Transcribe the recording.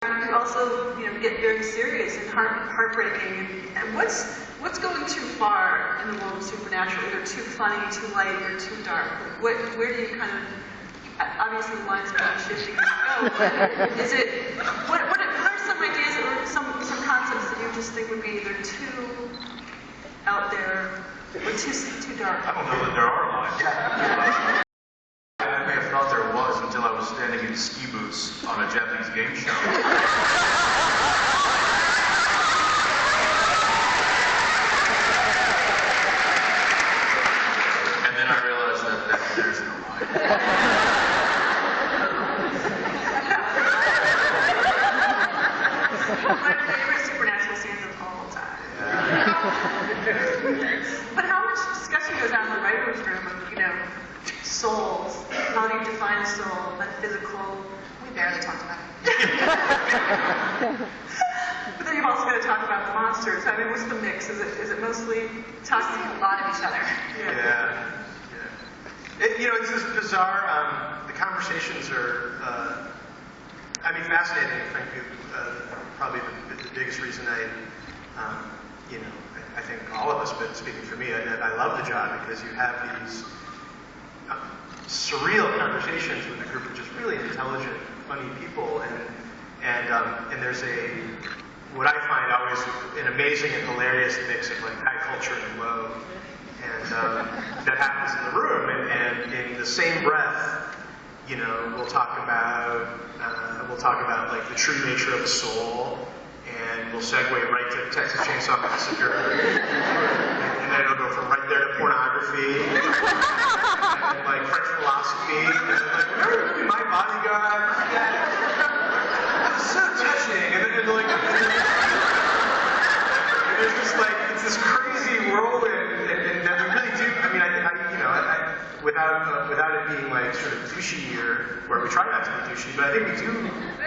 You also, get very serious and heartbreaking. And what's going too far in the world of Supernatural? Either too funny, too light, or too dark? Where do you kind of? Obviously, the line's kind of shifting as you go. But is it? What are some ideas or some concepts that you just think would be either too out there or too dark? I don't know that there are lines. Yeah. I may have thought there was until I was standing in ski boots on a Japanese game show. And then I realized that there's no line. My favorite Supernatural scenes of all time. But how much discussion goes on in the writer's room of, souls? How do you define a soul? Metaphysical? We barely talked about it. But then you've also got to talk about the monsters. I mean, what's the mix? Is it mostly talking a lot of each other? Yeah. It's this bizarre, the conversations are, fascinating, frankly. Probably the biggest reason I think all of us, but speaking for me, I love the job because you have these surreal conversations with a group of just really intelligent, funny people, and there's what I find always an amazing and hilarious mix of like high culture and low, and that happens in the room, and in the same breath, we'll talk about like the true nature of the soul, and we'll segue right to Texas Chainsaw Massacre, and then it'll go from right there to pornography, and like French philosophy, and then like, remember the movie My Bodyguard? Yeah. That was so touching, and then like, there's just like, it's this crazy whirlwind, and that we really do, without it being like sort of douchey or where we try not to be douchey, but I think we do